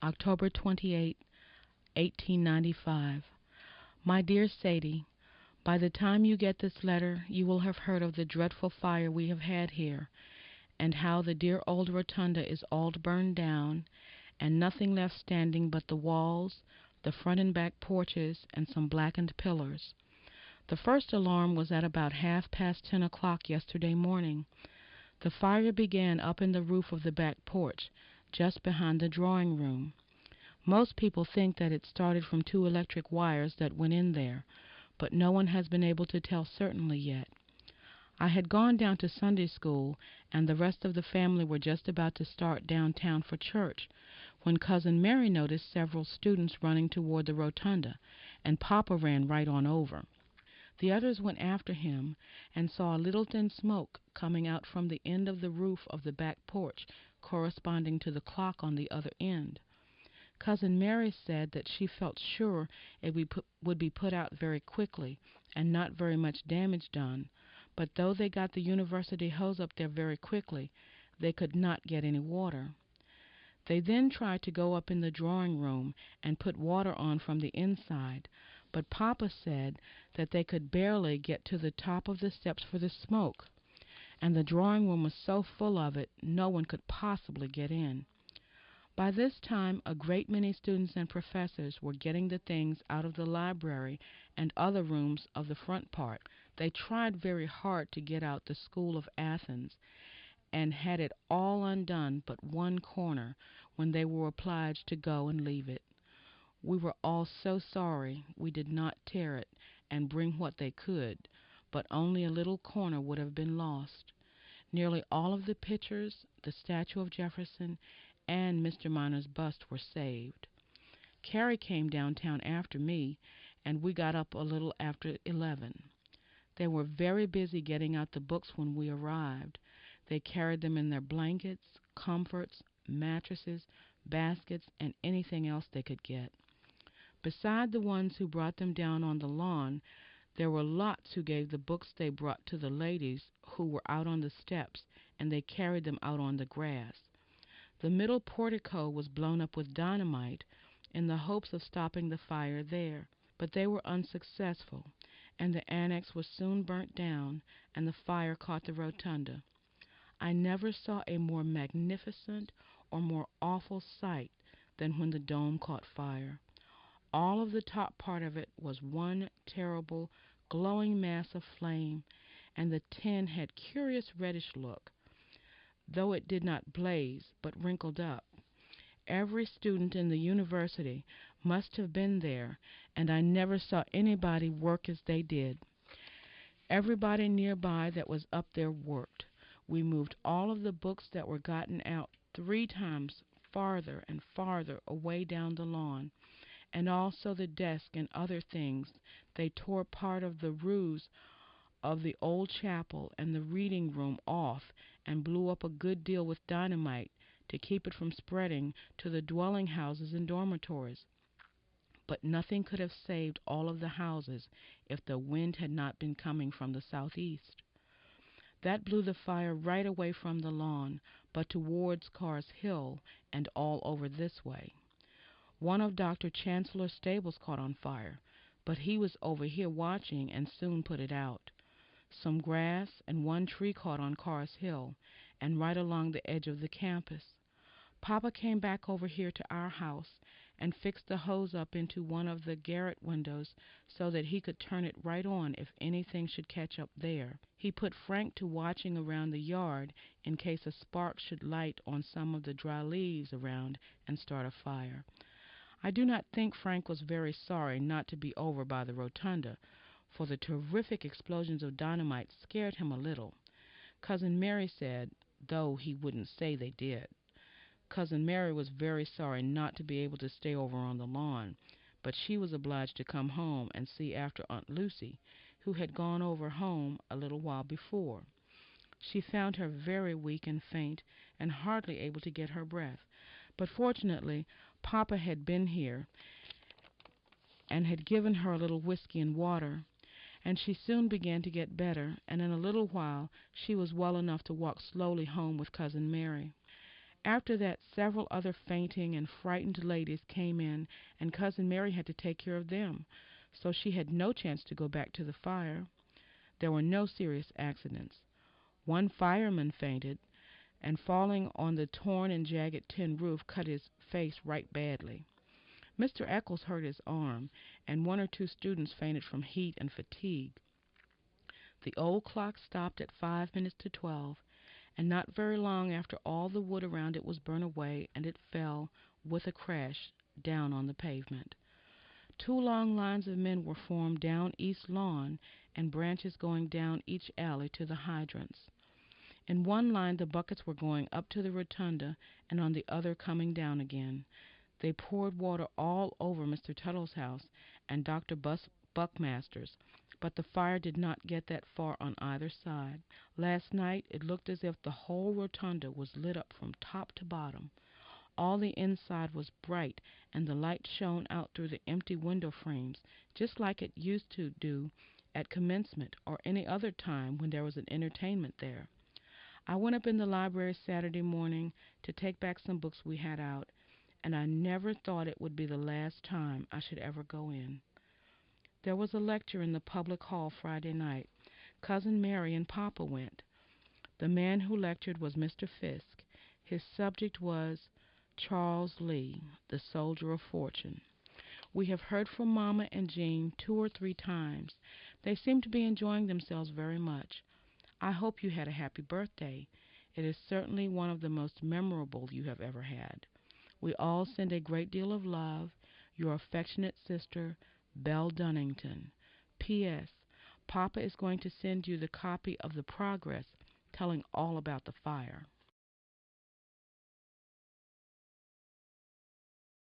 October 28, 1895. My dear Sadie, by the time you get this letter, you will have heard of the dreadful fire we have had here, and how the dear old rotunda is all burned down, and nothing left standing but the walls, the front and back porches, and some blackened pillars. The first alarm was at about 10:30 yesterday morning. The fire began up in the roof of the back porch, just behind the drawing room. Most people think that it started from two electric wires that went in there, but no one has been able to tell certainly yet. I had gone down to Sunday school, and the rest of the family were just about to start downtown for church, when Cousin Mary noticed several students running toward the rotunda, and Papa ran right on over. The others went after him, and saw a little thin smoke coming out from the end of the roof of the back porch, corresponding to the clock on the other end. Cousin Mary said that she felt sure it would be put out very quickly, and not very much damage done, but though they got the university hose up there very quickly, they could not get any water. They then tried to go up in the drawing room and put water on from the inside, but Papa said that they could barely get to the top of the steps for the smoke, and the drawing room was so full of it no one could possibly get in. By this time a great many students and professors were getting the things out of the library and other rooms of the front part. They tried very hard to get out the School of Athens, and had it all undone but one corner, when they were obliged to go and leave it. We were all so sorry we did not tear it and bring what they could, but only a little corner would have been lost. Nearly all of the pictures, the statue of Jefferson, and Mr. Minor's bust were saved. Carrie came downtown after me, and we got up a little after 11. They were very busy getting out the books when we arrived. They carried them in their blankets, comforts, mattresses, baskets, and anything else they could get. Beside the ones who brought them down on the lawn, there were lots who gave the books they brought to the ladies who were out on the steps, and they carried them out on the grass. The middle portico was blown up with dynamite in the hopes of stopping the fire there, but they were unsuccessful, and the annex was soon burnt down, and the fire caught the rotunda. I never saw a more magnificent or more awful sight than when the dome caught fire. All of the top part of it was one terrible, glowing mass of flame, and the tin had curious reddish look, though it did not blaze, but wrinkled up. Every student in the university must have been there, and I never saw anybody work as they did. Everybody nearby that was up there worked. We moved all of the books that were gotten out 3 times farther and farther away down the lawn, and also the desk and other things. They tore part of the roofs of the old chapel and the reading room off, and blew up a good deal with dynamite to keep it from spreading to the dwelling houses and dormitories. But nothing could have saved all of the houses if the wind had not been coming from the southeast. That blew the fire right away from the lawn, but towards Carr's Hill and all over this way. One of Dr. Chancellor's stables caught on fire, but he was over here watching and soon put it out. Some grass and one tree caught on Carr's Hill, and right along the edge of the campus. Papa came back over here to our house and fixed the hose up into one of the garret windows so that he could turn it right on if anything should catch up there. He put Frank to watching around the yard in case a spark should light on some of the dry leaves around and start a fire. I do not think Frank was very sorry not to be over by the rotunda, for the terrific explosions of dynamite scared him a little. Cousin Mary said, though he wouldn't say they did. Cousin Mary was very sorry not to be able to stay over on the lawn, but she was obliged to come home and see after Aunt Lucy, who had gone over home a little while before. She found her very weak and faint, and hardly able to get her breath, but fortunately Papa had been here and had given her a little whiskey and water, and she soon began to get better, and in a little while she was well enough to walk slowly home with Cousin Mary. After that, several other fainting and frightened ladies came in, and Cousin Mary had to take care of them, so she had no chance to go back to the fire. There were no serious accidents. One fireman fainted, and falling on the torn and jagged tin roof cut his face right badly. Mr. Eccles hurt his arm, and one or two students fainted from heat and fatigue. The old clock stopped at 5 minutes to 12, and not very long after all the wood around it was burned away, and it fell with a crash down on the pavement. Two long lines of men were formed down East Lawn, and branches going down each alley to the hydrants. In one line the buckets were going up to the rotunda, and on the other coming down again. They poured water all over Mr. Tuttle's house and Dr. Buckmaster's, but the fire did not get that far on either side. Last night it looked as if the whole rotunda was lit up from top to bottom. All the inside was bright, and the light shone out through the empty window frames, just like it used to do at commencement or any other time when there was an entertainment there. I went up in the library Saturday morning to take back some books we had out, and I never thought it would be the last time I should ever go in. There was a lecture in the public hall Friday night. Cousin Mary and Papa went. The man who lectured was Mr. Fisk. His subject was Charles Lee, the Soldier of Fortune. We have heard from Mama and Jean 2 or 3 times. They seem to be enjoying themselves very much. I hope you had a happy birthday. It is certainly one of the most memorable you have ever had. We all send a great deal of love. Your affectionate sister, Belle Dunnington. P.S. Papa is going to send you the copy of the Progress telling all about the fire.